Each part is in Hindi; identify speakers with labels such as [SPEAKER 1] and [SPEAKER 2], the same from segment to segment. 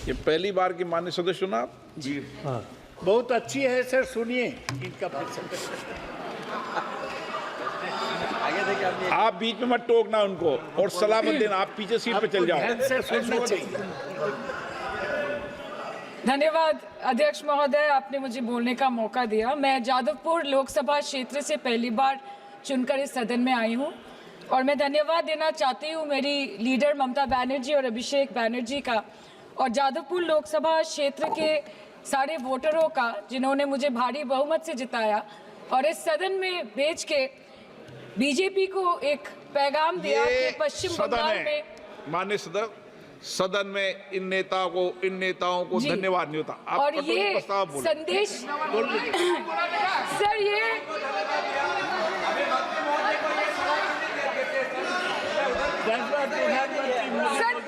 [SPEAKER 1] ये पहली बार की माननीय सदस्य सुना आप?
[SPEAKER 2] जी हाँ, बहुत अच्छी है सर, सुनिए इनका
[SPEAKER 1] आप बीच में मत टोकना उनको और सलाह मत देना, आप पीछे सीट पे चल जाओ।
[SPEAKER 2] से सुनना चाहिए।
[SPEAKER 3] धन्यवाद अध्यक्ष महोदय, आपने मुझे बोलने का मौका दिया। मैं जादवपुर लोकसभा क्षेत्र से पहली बार चुनकर इस सदन में आई हूं और मैं धन्यवाद देना चाहती हूं मेरी लीडर ममता बनर्जी और अभिषेक बनर्जी का और जादवपुर लोकसभा क्षेत्र के सारे वोटरों का जिन्होंने मुझे भारी बहुमत से जिताया और इस सदन में भेज के बीजेपी को एक पैगाम दिया कि पश्चिम बंगाल में
[SPEAKER 1] माननीय सदन में इन नेताओं को धन्यवाद नहीं होता। आप
[SPEAKER 3] और ये संदेश सर ये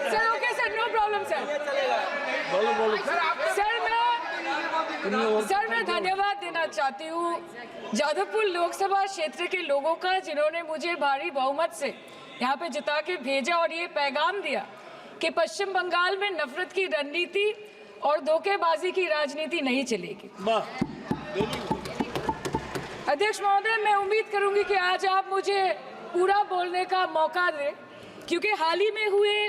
[SPEAKER 3] sir okay sir, no problem sir. Sir मैं धन्यवाद देना चाहती हूँ जादवपुर लोकसभा क्षेत्र के लोगों का जिन्होंने मुझे भारी बहुमत से यहाँ पे जिता के भेजा और ये पैगाम दिया कि पश्चिम बंगाल में नफरत की रणनीति और धोखेबाजी की राजनीति नहीं चलेगी। अध्यक्ष महोदय, मैं उम्मीद करूंगी कि आज आप मुझे पूरा बोलने का मौका दें, क्योंकि हाल ही में हुए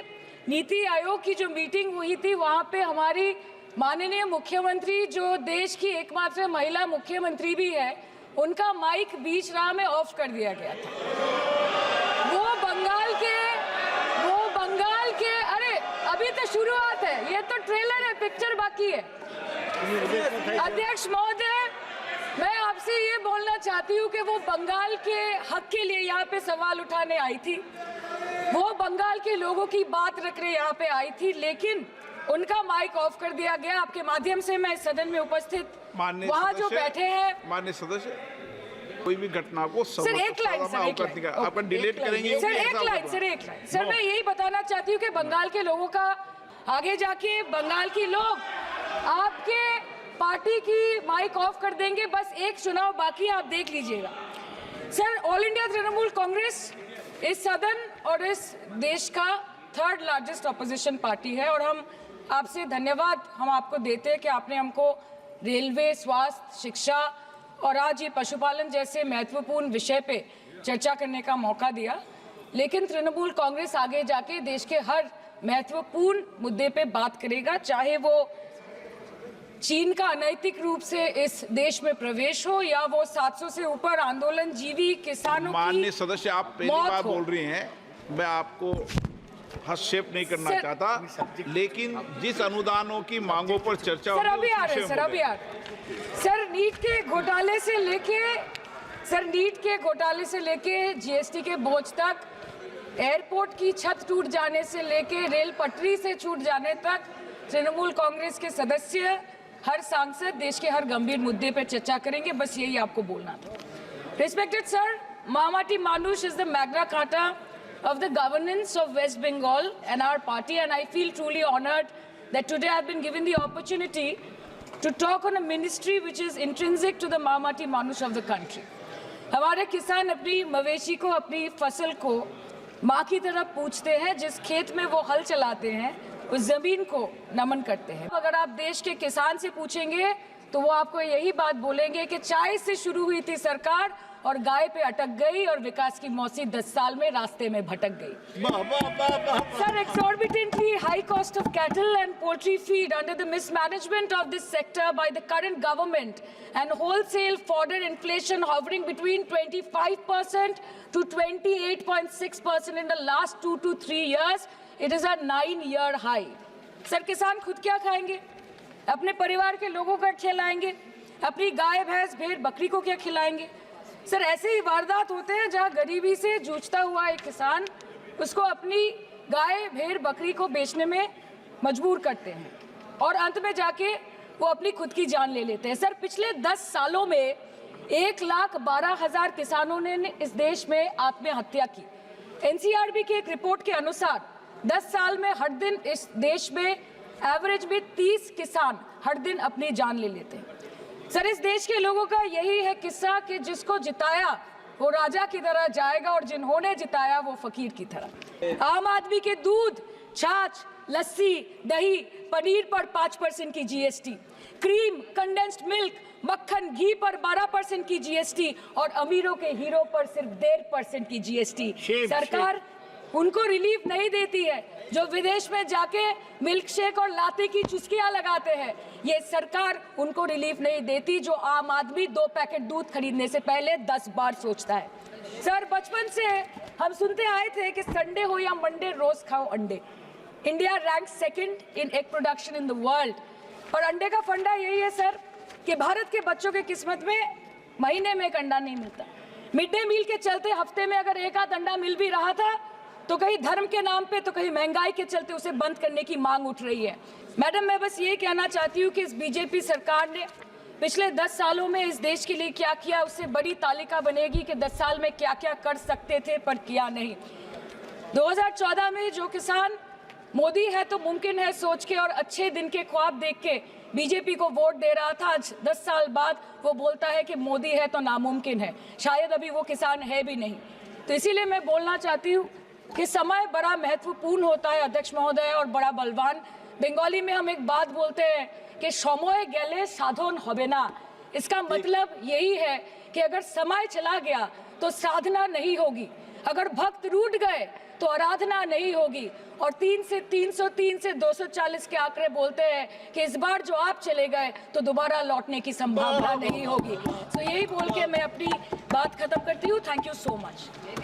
[SPEAKER 3] नीति आयोग की जो मीटिंग हुई थी वहां पे हमारी माननीय मुख्यमंत्री जो देश की एकमात्र महिला मुख्यमंत्री भी है, उनका माइक बीच राह में ऑफ कर दिया गया था। वो बंगाल के अरे अभी तो शुरुआत है, ये तो ट्रेलर है, पिक्चर बाकी है। अध्यक्ष महोदय, मैं आपसे ये बोलना चाहती हूँ कि वो बंगाल के हक के लिए यहाँ पे सवाल उठाने आई थी, वो बंगाल के लोगों की बात रखने यहाँ पे आई थी, लेकिन उनका माइक ऑफ कर दिया गया। आपके माध्यम से मैं इस सदन में उपस्थित वहाँ जो बैठे हैं
[SPEAKER 1] माननीय सदस्य, कोई भी घटना को
[SPEAKER 3] सर एक लाइन
[SPEAKER 1] आपका डिलीट करेंगे
[SPEAKER 3] सर, एक लाइन सर मैं यही बताना चाहती हूँ कि बंगाल के लोगों का आगे जाके बंगाल के लोग आपके पार्टी की माइक ऑफ कर देंगे। बस एक चुनाव बाकी है, आप देख लीजिएगा। Sir, all India Trinamool Congress इस सदन और इस देश का थर्ड लार्जेस्ट ऑपोजिशन पार्टी है और हम आपसे धन्यवाद हम आपको देते हैं कि आपने हमको रेलवे, स्वास्थ्य, शिक्षा और आज ये पशुपालन जैसे महत्वपूर्ण विषय पे चर्चा करने का मौका दिया। लेकिन तृणमूल कांग्रेस आगे जाके देश के हर महत्वपूर्ण मुद्दे पे बात करेगा, चाहे वो चीन का अनैतिक रूप से इस देश में प्रवेश हो या वो 700 से ऊपर आंदोलन जीवी किसानों की
[SPEAKER 1] माननीय सदस्य, आप पहली बार बोल रही हैं, मैं आपको हस्तक्षेप नहीं करना चाहता, लेकिन जिस अनुदानों की मांगों पर चर्चा
[SPEAKER 3] सर अभी आ रहे हैं सर नीट के घोटाले से लेके जीएसटी के बोझ तक, एयरपोर्ट की छत टूट जाने से लेके रेल पटरी से छूट जाने तक तृणमूल कांग्रेस के सदस्य, हर सांसद देश के हर गंभीर मुद्दे पर चर्चा करेंगे। बस यही आपको बोलना था। Respected sir, Mahamati Manush is the Magna Carta of the governance of West Bengal and our party, and I feel truly honored that today I've been given the opportunity to talk on a ministry which is intrinsic to the Mahamati Manush of the country. हमारे किसान अपनी मवेशी को, अपनी फसल को माँ की तरह पूछते हैं, जिस खेत में वो हल चलाते हैं उस जमीन को नमन करते हैं। अगर आप देश के किसान से पूछेंगे तो वो आपको यही बात बोलेंगे कि चाय से शुरू हुई थी सरकार और गाय पे अटक गई और विकास की मौसी 10 साल में रास्ते में भटक गई। Sir, exorbitantly high cost of cattle and poultry feed under the mismanagement of this sector by the current government and wholesale fodder inflation hovering between 25% to 28.6% in the last 2 to 3 years, it is a 9-year high. Sir, किसान खुद क्या खाएंगे? अपने परिवार के लोगों का खिलाएंगे? अपनी गाय, भैंस, भेड़, बकरी को क्या खिलाएंगे? सर, ऐसे ही वारदात होते हैं जहां गरीबी से जूझता हुआ एक किसान उसको अपनी गाय, भेड़, बकरी को बेचने में मजबूर करते हैं और अंत में जाके वो अपनी खुद की जान ले लेते हैं। सर, पिछले 10 सालों में 1,12,000 किसानों ने इस देश में आत्महत्या की। एनसीआरबी की एक रिपोर्ट के अनुसार 10 साल में हर दिन इस देश में एवरेज में 30 किसान हर दिन अपनी जान ले लेते हैं। सर, इस देश के लोगों का यही है किस्सा कि जिसको जिताया वो राजा की तरह जाएगा और जिन्होंने जिताया वो फकीर की तरह। आम आदमी के दूध, छाछ, लस्सी, दही, पनीर पर 5% की जीएसटी, क्रीम, कंडेंस्ड मिल्क, मक्खन, घी पर 12% की जीएसटी और अमीरों के हीरो पर सिर्फ 1.5% की जीएसटी। सरकार उनको रिलीफ नहीं देती है जो विदेश में जाके मिल्क शेक और लाते की चुस्कियां लगाते हैं। ये सरकार उनको रिलीफ नहीं देती जो आम आदमी 2 पैकेट दूध खरीदने से पहले 10 बार सोचता है। सर, बचपन से हम सुनते आए थे कि संडे हो या मंडे रोज खाओ अंडे। India rank 2nd in egg production in the world. और अंडे का फंडा यही है सर कि भारत के बच्चों के किस्मत में महीने में एक अंडा नहीं मिलता। मिड डे मील के चलते हफ्ते में अगर एक आध अंडा मिल भी रहा था तो कहीं धर्म के नाम पे तो कहीं महंगाई के चलते उसे बंद करने की मांग उठ रही है। मैडम, मैं बस ये कहना चाहती हूँ कि इस बीजेपी सरकार ने पिछले 10 सालों में इस देश के लिए क्या किया, उससे बड़ी तालिका बनेगी कि 10 साल में क्या क्या कर सकते थे पर किया नहीं। 2014 में जो किसान मोदी है तो मुमकिन है सोच के और अच्छे दिन के ख्वाब देख के बीजेपी को वोट दे रहा था, आज 10 साल बाद वो बोलता है कि मोदी है तो नामुमकिन है। शायद अभी वो किसान है भी नहीं। तो इसीलिए मैं बोलना चाहती हूँ कि समय बड़ा महत्वपूर्ण होता है अध्यक्ष महोदय और बड़ा बलवान। बंगाली में हम एक बात बोलते हैं कि समय गेले साधन होबे ना। इसका मतलब यही है कि अगर समय चला गया तो साधना नहीं होगी, अगर भक्त रूठ गए तो आराधना नहीं होगी। और 3 से 303 से 240 के आंकड़े बोलते हैं कि इस बार जो आप चले गए तो दोबारा लौटने की संभावना नहीं होगी। तो यही बोल के मैं अपनी बात खत्म करती हूँ। Thank you so much.